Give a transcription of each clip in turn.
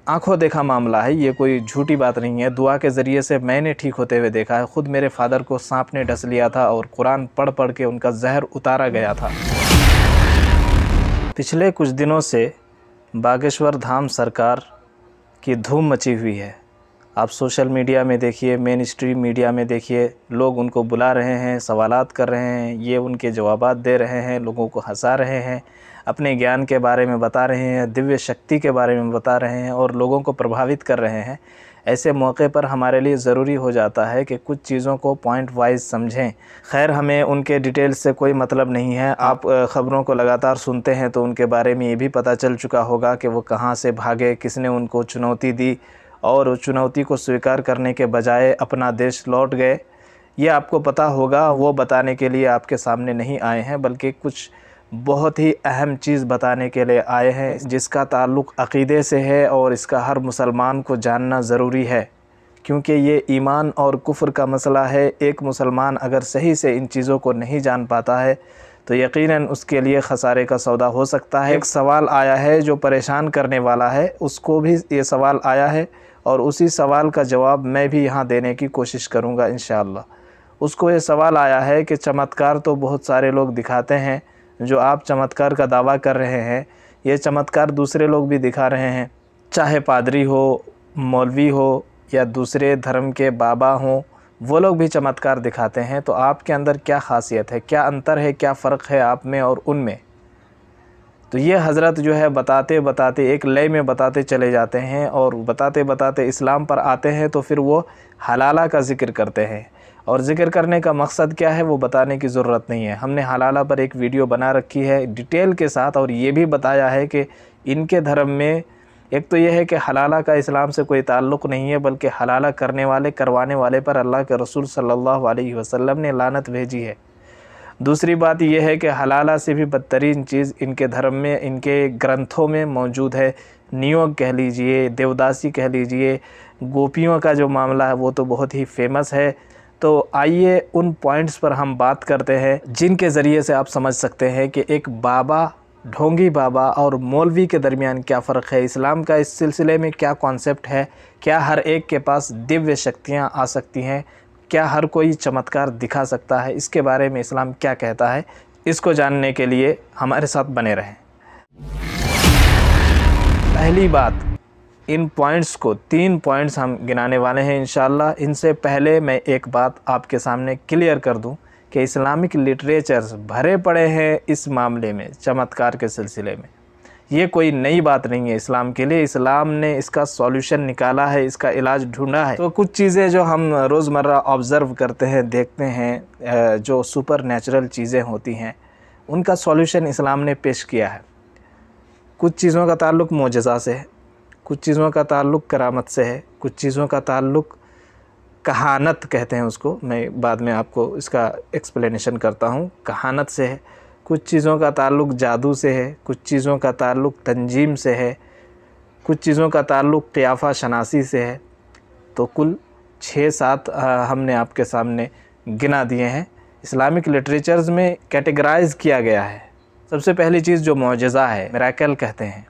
आंखों देखा मामला है, ये कोई झूठी बात नहीं है। दुआ के ज़रिए से मैंने ठीक होते हुए देखा है। ख़ुद मेरे फादर को सांप ने डस लिया था और कुरान पढ़ पढ़ के उनका जहर उतारा गया था। पिछले कुछ दिनों से बागेश्वर धाम सरकार की धूम मची हुई है। आप सोशल मीडिया में देखिए, मेन स्ट्रीम मीडिया में देखिए, लोग उनको बुला रहे हैं, सवालात कर रहे हैं, ये उनके जवाबात दे रहे हैं, लोगों को हंसा रहे हैं, अपने ज्ञान के बारे में बता रहे हैं, दिव्य शक्ति के बारे में बता रहे हैं और लोगों को प्रभावित कर रहे हैं। ऐसे मौके पर हमारे लिए ज़रूरी हो जाता है कि कुछ चीज़ों को पॉइंट वाइज समझें। खैर, हमें उनके डिटेल्स से कोई मतलब नहीं है। आप ख़बरों को लगातार सुनते हैं तो उनके बारे में ये भी पता चल चुका होगा कि वो कहाँ से भागे, किसने उनको चुनौती दी और उस चुनौती को स्वीकार करने के बजाय अपना देश लौट गए। ये आपको पता होगा। वो बताने के लिए आपके सामने नहीं आए हैं, बल्कि कुछ बहुत ही अहम चीज़ बताने के लिए आए हैं, जिसका ताल्लुक़ अक़ीदे से है और इसका हर मुसलमान को जानना ज़रूरी है, क्योंकि ये ईमान और कुफ्र का मसला है। एक मुसलमान अगर सही से इन चीज़ों को नहीं जान पाता है तो यकीनन उसके लिए ख़सारे का सौदा हो सकता है। एक सवाल आया है जो परेशान करने वाला है, उसको भी ये सवाल आया है और उसी सवाल का जवाब मैं भी यहाँ देने की कोशिश करूँगा इंशाअल्लाह। उसको ये सवाल आया है कि चमत्कार तो बहुत सारे लोग दिखाते हैं, जो आप चमत्कार का दावा कर रहे हैं, ये चमत्कार दूसरे लोग भी दिखा रहे हैं, चाहे पादरी हो, मौलवी हो या दूसरे धर्म के बाबा हों, वो लोग भी चमत्कार दिखाते हैं। तो आपके अंदर क्या ख़ासियत है, क्या अंतर है, क्या फ़र्क है आप में और उनमें? तो ये हज़रत जो है बताते बताते एक लय में बताते चले जाते हैं और बताते बताते इस्लाम पर आते हैं। तो फिर वो हलाला का ज़िक्र करते हैं और ज़िक्र करने का मकसद क्या है वो बताने की ज़रूरत नहीं है। हमने हलाला पर एक वीडियो बना रखी है डिटेल के साथ और ये भी बताया है कि इनके धर्म में एक तो यह है कि हलाला का इस्लाम से कोई ताल्लुक़ नहीं है, बल्कि हलाला करने वाले, करवाने वाले पर अल्लाह के रसूल सल्लल्लाहु अलैहि वसल्लम ने लानत भेजी है। दूसरी बात यह है कि हलाला से भी बदतरीन चीज़ इनके धर्म में, इनके ग्रंथों में मौजूद है। नियोग कह लीजिए, देवदासी कह लीजिए, गोपियों का जो मामला है वो तो बहुत ही फेमस है। तो आइए उन पॉइंट्स पर हम बात करते हैं जिनके ज़रिए से आप समझ सकते हैं कि एक बाबा, ढोंगी बाबा और मौलवी के दरमियान क्या फ़र्क है, इस्लाम का इस सिलसिले में क्या कॉन्सेप्ट है, क्या हर एक के पास दिव्य शक्तियाँ आ सकती हैं, क्या हर कोई चमत्कार दिखा सकता है, इसके बारे में इस्लाम क्या कहता है। इसको जानने के लिए हमारे साथ बने रहें। पहली बात, इन पॉइंट्स को 3 पॉइंट्स हम गिनाने वाले हैं इंशाअल्लाह। इनसे पहले मैं एक बात आपके सामने क्लियर कर दूं कि इस्लामिक लिटरेचर्स भरे पड़े हैं इस मामले में, चमत्कार के सिलसिले में। ये कोई नई बात नहीं है इस्लाम के लिए। इस्लाम ने इसका सॉल्यूशन निकाला है, इसका इलाज ढूंढा है। तो कुछ चीज़ें जो हम रोज़मर्रा ऑब्ज़र्व करते हैं, देखते हैं, जो सुपर नेचुरल चीज़ें होती हैं, उनका सॉल्यूशन इस्लाम ने पेश किया है। कुछ चीज़ों का ताल्लुक़ मोजज़ा से है, कुछ चीज़ों का ताल्लुक़ करामत से है, कुछ चीज़ों का ताल्लुक़ कहानत कहते हैं उसको, मैं बाद में आपको इसका एक्सप्लेनेशन करता हूँ, कहानत से है। कुछ चीज़ों का ताल्लुक़ जादू से है, कुछ चीज़ों का ताल्लुक़ तंजीम से है, कुछ चीज़ों का ताल्लुक़ क़ियाफ़ा शनासी से है। तो कुल 6-7 हमने आपके सामने गिना दिए हैं। इस्लामिक लिटरेचर्स में कैटेगराइज़ किया गया है। सबसे पहली चीज़ जो मौजज़ा है, मिरेकल कहते हैं।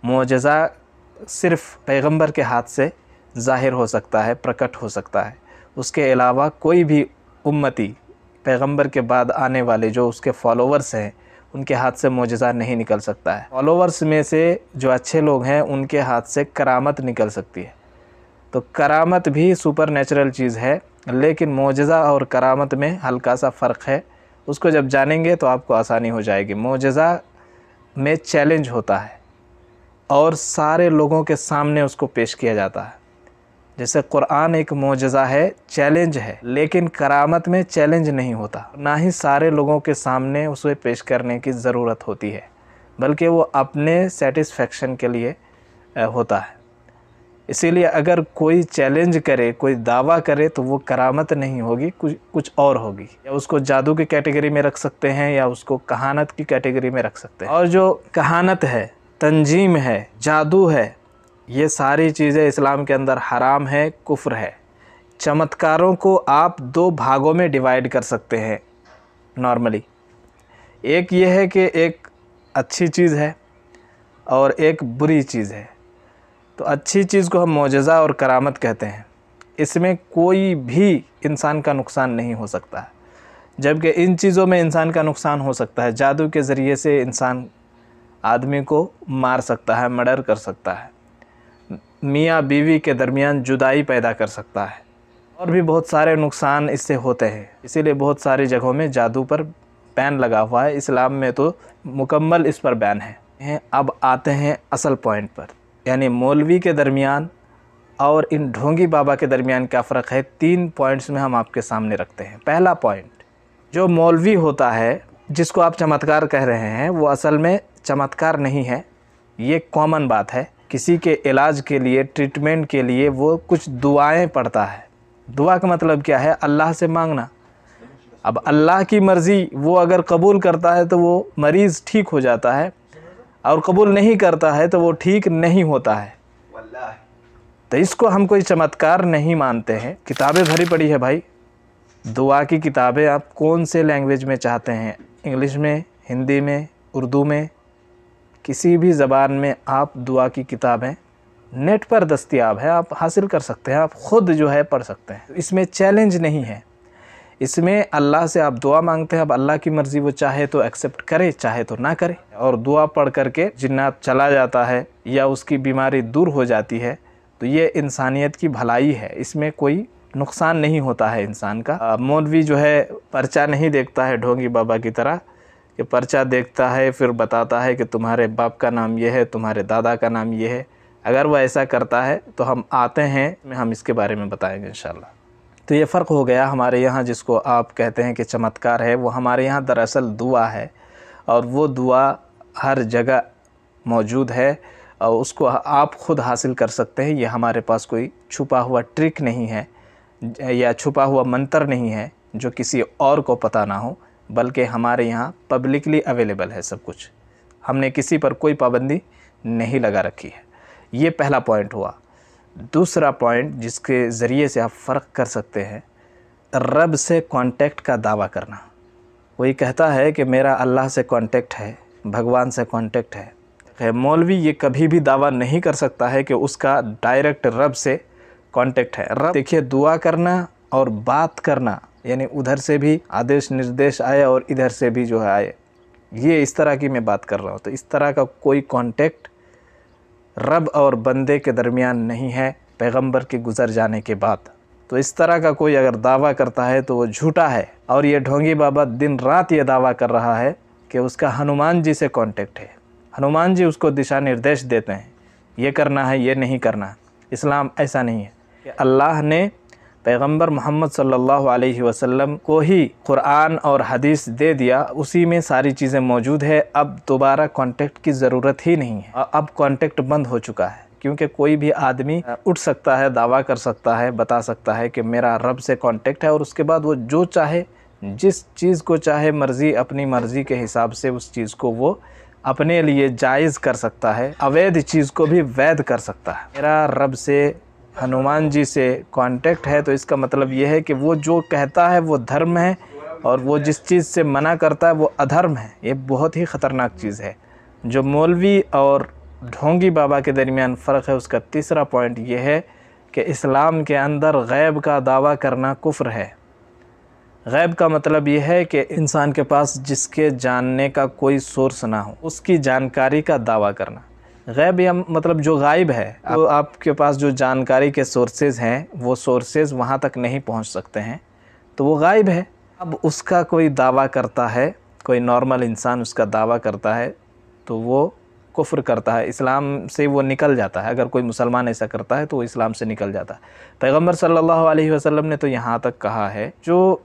मौजज़ा सिर्फ़ पैगंबर के हाथ से ज़ाहिर हो सकता है, प्रकट हो सकता है। उसके अलावा कोई भी उम्मती, पैगंबर के बाद आने वाले जो उसके फॉलोवर्स हैं, उनके हाथ से मौजज़ा नहीं निकल सकता है। फॉलोवर्स में से जो अच्छे लोग हैं उनके हाथ से करामत निकल सकती है। तो करामत भी सुपर नेचुरल चीज़ है, लेकिन मौजज़ा और करामत में हल्का सा फ़र्क है। उसको जब जानेंगे तो आपको आसानी हो जाएगी। मौजज़ा में चैलेंज होता है और सारे लोगों के सामने उसको पेश किया जाता है। जैसे कुरान एक मौजज़ा है, चैलेंज है, लेकिन करामत में चैलेंज नहीं होता, ना ही सारे लोगों के सामने उसे पेश करने की ज़रूरत होती है, बल्कि वो अपने सेटिस्फेक्शन के लिए होता है। इसीलिए अगर कोई चैलेंज करे, कोई दावा करे, तो वो करामत नहीं होगी, कुछ और होगी। या उसको जादू की कैटेगरी में रख सकते हैं या उसको कहानत की कैटेगरी में रख सकते हैं। और जो कहानत है, तंजीम है, जादू है, ये सारी चीज़ें इस्लाम के अंदर हराम है, कुफ्र है। चमत्कारों को आप 2 भागों में डिवाइड कर सकते हैं नॉर्मली। एक ये है कि एक अच्छी चीज़ है और एक बुरी चीज़ है। तो अच्छी चीज़ को हम मोजज़ा और करामत कहते हैं। इसमें कोई भी इंसान का नुकसान नहीं हो सकता है, जबकि इन चीज़ों में इंसान का नुकसान हो सकता है। जादू के ज़रिए से इंसान आदमी को मार सकता है, मर्डर कर सकता है, मियाँ बीवी के दरमियान जुदाई पैदा कर सकता है, और भी बहुत सारे नुकसान इससे होते हैं। इसीलिए बहुत सारी जगहों में जादू पर बैन लगा हुआ है। इस्लाम में तो मुकम्मल इस पर बैन है। अब आते हैं असल पॉइंट पर, यानी मौलवी के दरमियान और इन ढोंगी बाबा के दरमियान क्या फ़र्क है। 3 पॉइंट्स में हम आपके सामने रखते हैं। पहला पॉइंट, जो मौलवी होता है जिसको आप चमत्कार कह रहे हैं, वो असल में चमत्कार नहीं है। ये कॉमन बात है। किसी के इलाज के लिए, ट्रीटमेंट के लिए वो कुछ दुआएं पढ़ता है। दुआ का मतलब क्या है? अल्लाह से मांगना। अब अल्लाह की मर्ज़ी, वो अगर कबूल करता है तो वो मरीज़ ठीक हो जाता है, और कबूल नहीं करता है तो वो ठीक नहीं होता है। तो इसको हम कोई चमत्कार नहीं मानते हैं। किताबें भरी पड़ी है भाई, दुआ की किताबें आप कौन से लैंग्वेज में चाहते हैं, इंग्लिश में, हिंदी में, उर्दू में, किसी भी ज़बान में आप दुआ की किताबें नेट पर दस्तयाब है, आप हासिल कर सकते हैं, आप ख़ुद जो है पढ़ सकते हैं। इसमें चैलेंज नहीं है। इसमें अल्लाह से आप दुआ मांगते हैं। अब अल्लाह की मर्ज़ी, वो चाहे तो एक्सेप्ट करे, चाहे तो ना करे। और दुआ पढ़ करके जिन्नात चला जाता है या उसकी बीमारी दूर हो जाती है, तो ये इंसानियत की भलाई है। इसमें कोई नुकसान नहीं होता है इंसान का। मौलवी जो है पर्चा नहीं देखता है ढोंगी बाबा की तरह, कि पर्चा देखता है फिर बताता है कि तुम्हारे बाप का नाम ये है, तुम्हारे दादा का नाम ये है। अगर वो ऐसा करता है तो हम आते हैं, हम इसके बारे में बताएंगे इंशाल्लाह। तो ये फ़र्क हो गया हमारे यहाँ, जिसको आप कहते हैं कि चमत्कार है, वो हमारे यहाँ दरअसल दुआ है, और वो दुआ हर जगह मौजूद है और उसको आप ख़ुद हासिल कर सकते हैं। ये हमारे पास कोई छुपा हुआ ट्रिक नहीं है या छुपा हुआ मंत्र नहीं है जो किसी और को पता ना हो, बल्कि हमारे यहाँ पब्लिकली अवेलेबल है सब कुछ। हमने किसी पर कोई पाबंदी नहीं लगा रखी है। ये पहला पॉइंट हुआ। दूसरा पॉइंट जिसके ज़रिए से आप फ़र्क कर सकते हैं, रब से कांटेक्ट का दावा करना। कोई कहता है कि मेरा अल्लाह से कांटेक्ट है, भगवान से कांटेक्ट है। मौलवी ये कभी भी दावा नहीं कर सकता है कि उसका डायरेक्ट रब से कांटेक्ट है। रब, देखिए, दुआ करना और बात करना, यानी उधर से भी आदेश निर्देश आए और इधर से भी जो है आए, ये इस तरह की मैं बात कर रहा हूँ। तो इस तरह का कोई कांटेक्ट रब और बंदे के दरमियान नहीं है पैगंबर के गुज़र जाने के बाद। तो इस तरह का कोई अगर दावा करता है तो वो झूठा है। और ये ढोंगी बाबा दिन रात ये दावा कर रहा है कि उसका हनुमान जी से कांटेक्ट है, हनुमान जी उसको दिशा निर्देश देते हैं, ये करना है, ये नहीं करना है। इस्लाम ऐसा नहीं है कि अल्लाह ने पैगंबर मोहम्मद सल्लल्लाहु अलैहि वसल्लम को ही कुरान और हदीस दे दिया, उसी में सारी चीज़ें मौजूद है। अब दोबारा कांटेक्ट की ज़रूरत ही नहीं है। अब कांटेक्ट बंद हो चुका है, क्योंकि कोई भी आदमी उठ सकता है, दावा कर सकता है, बता सकता है कि मेरा रब से कांटेक्ट है, और उसके बाद वो जो चाहे, जिस चीज़ को चाहे, मर्ज़ी, अपनी मर्ज़ी के हिसाब से उस चीज़ को वो अपने लिए जायज़ कर सकता है, अवैध चीज़ को भी वैध कर सकता है। मेरा रब से, हनुमान जी से कांटेक्ट है, तो इसका मतलब ये है कि वो जो कहता है वो धर्म है, और वो जिस चीज़ से मना करता है वो अधर्म है। ये बहुत ही ख़तरनाक चीज़ है। जो मौलवी और ढोंगी बाबा के दरमियान फ़र्क है, उसका तीसरा पॉइंट ये है कि इस्लाम के अंदर गैब का दावा करना कुफ्र है। गैब का मतलब ये है कि इंसान के पास जिसके जानने का कोई सोर्स ना हो, उसकी जानकारी का दावा करना। गैब या मतलब जो गायब है, तो आपके पास जो जानकारी के सोर्सेज़ हैं, वो सोर्सेज़ वहाँ तक नहीं पहुँच सकते हैं, तो वो गायब है। अब उसका कोई दावा करता है, कोई नॉर्मल इंसान उसका दावा करता है, तो वो कुफ्र करता है, इस्लाम से वो निकल जाता है। अगर कोई मुसलमान ऐसा करता है तो वो इस्लाम से निकल जाता है। पैगंबर सल्लल्लाहु अलैहि वसल्लम ने तो यहाँ तक कहा है, जो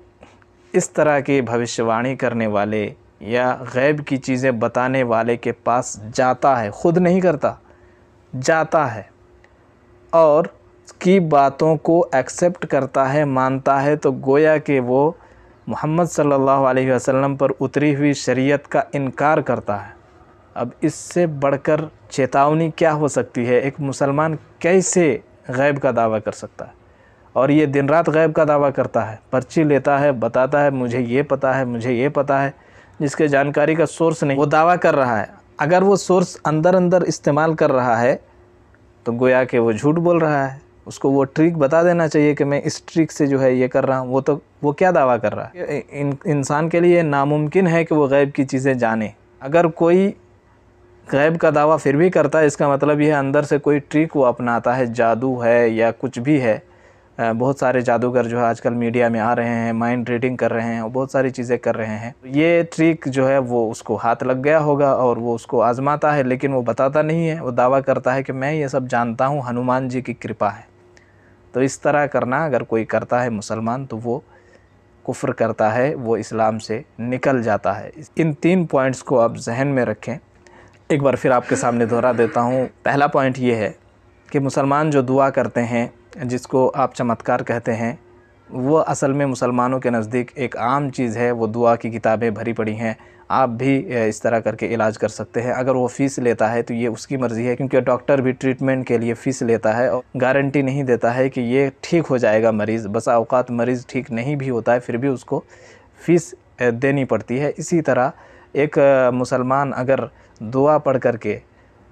इस तरह की भविष्यवाणी करने वाले या गैब की चीज़ें बताने वाले के पास जाता है, ख़ुद नहीं करता, जाता है, और की बातों को एक्सेप्ट करता है, मानता है, तो गोया कि वो मोहम्मद सल्लल्लाहु अलैहि वसल्लम पर उतरी हुई शरीयत का इनकार करता है। अब इससे बढ़कर चेतावनी क्या हो सकती है? एक मुसलमान कैसे गैब का दावा कर सकता है? और ये दिन रात गैब का दावा करता है, पर्ची लेता है, बताता है मुझे ये पता है, मुझे ये पता है, जिसके जानकारी का सोर्स नहीं, वो दावा कर रहा है। अगर वो सोर्स अंदर अंदर इस्तेमाल कर रहा है तो गोया कि वो झूठ बोल रहा है। उसको वो ट्रिक बता देना चाहिए कि मैं इस ट्रिक से जो है ये कर रहा हूँ। वो क्या दावा कर रहा है? इंसान के लिए नामुमकिन है कि वो गैब की चीज़ें जाने। अगर कोई गैब का दावा फिर भी करता है, इसका मतलब ये अंदर से कोई ट्रिक वो अपनाता है, जादू है या कुछ भी है। बहुत सारे जादूगर जो है आजकल मीडिया में आ रहे हैं, माइंड रीडिंग कर रहे हैं और बहुत सारी चीज़ें कर रहे हैं। ये ट्रिक जो है वो उसको हाथ लग गया होगा और वो उसको आजमाता है, लेकिन वो बताता नहीं है। वो दावा करता है कि मैं ये सब जानता हूँ, हनुमान जी की कृपा है। तो इस तरह करना अगर कोई करता है मुसलमान तो वो कुफ्र करता है, वो इस्लाम से निकल जाता है। इन 3 पॉइंट्स को आप जहन में रखें। एक बार फिर आपके सामने दोहरा देता हूँ। पहला पॉइंट ये है कि मुसलमान जो दुआ करते हैं, जिसको आप चमत्कार कहते हैं, वो असल में मुसलमानों के नज़दीक एक आम चीज़ है। वो दुआ की किताबें भरी पड़ी हैं, आप भी इस तरह करके इलाज कर सकते हैं। अगर वो फ़ीस लेता है तो ये उसकी मर्ज़ी है, क्योंकि डॉक्टर भी ट्रीटमेंट के लिए फ़ीस लेता है और गारंटी नहीं देता है कि ये ठीक हो जाएगा मरीज़। बसा औक़ात मरीज़ ठीक नहीं भी होता है, फिर भी उसको फ़ीस देनी पड़ती है। इसी तरह एक मुसलमान अगर दुआ पढ़ करके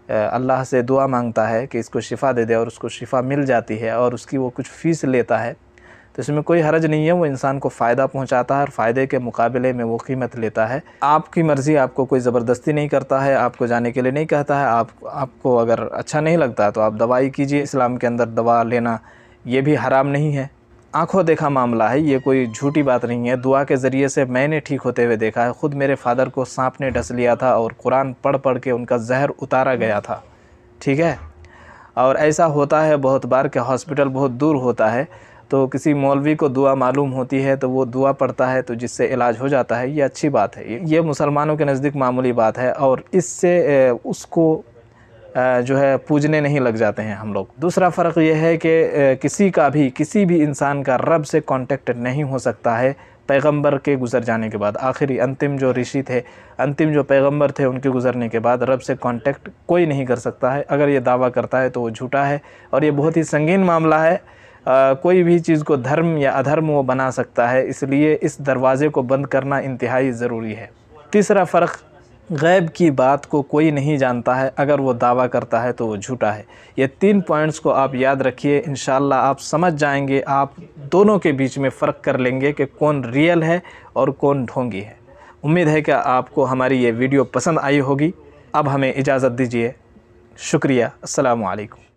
अल्लाह से दुआ मांगता है कि इसको शिफ़ा दे दे और उसको शिफ़ा मिल जाती है और उसकी वो कुछ फ़ीस लेता है, तो इसमें कोई हर्ज नहीं है। वो इंसान को फ़ायदा पहुंचाता है और फ़ायदे के मुकाबले में वो कीमत लेता है। आपकी मर्ज़ी, आपको कोई ज़बरदस्ती नहीं करता है, आपको जाने के लिए नहीं कहता है। आपको अगर अच्छा नहीं लगता तो आप दवाई कीजिए। इस्लाम के अंदर दवा लेना ये भी हराम नहीं है, आँखों देखा मामला है, ये कोई झूठी बात नहीं है। दुआ के ज़रिए से मैंने ठीक होते हुए देखा है। ख़ुद मेरे फ़ादर को सांप ने डस लिया था और कुरान पढ़ पढ़ के उनका जहर उतारा गया था, ठीक है। और ऐसा होता है बहुत बार कि हॉस्पिटल बहुत दूर होता है, तो किसी मौलवी को दुआ मालूम होती है तो वो दुआ पढ़ता है तो जिससे इलाज हो जाता है। ये अच्छी बात है, ये मुसलमानों के नज़दीक मामूली बात है और इससे उसको जो है पूजने नहीं लग जाते हैं हम लोग। दूसरा फ़र्क ये है कि किसी भी इंसान का रब से कांटेक्ट नहीं हो सकता है पैगंबर के गुज़र जाने के बाद। आखिरी अंतिम जो ऋषि थे, अंतिम जो पैगंबर थे, उनके गुज़रने के बाद रब से कांटेक्ट कोई नहीं कर सकता है। अगर ये दावा करता है तो वो झूठा है और ये बहुत ही संगीन मामला है। कोई भी चीज़ को धर्म या अधर्म वो बना सकता है, इसलिए इस दरवाज़े को बंद करना इंतहाई ज़रूरी है। तीसरा फ़र्क, गैब की बात को कोई नहीं जानता है, अगर वो दावा करता है तो वो झूठा है। ये 3 पॉइंट्स को आप याद रखिए, इंशाअल्लाह आप समझ जाएंगे। आप दोनों के बीच में फ़र्क कर लेंगे कि कौन रियल है और कौन ढोंगी है। उम्मीद है कि आपको हमारी ये वीडियो पसंद आई होगी। अब हमें इजाज़त दीजिए। शुक्रिया। अस्सलामु अलैकुम।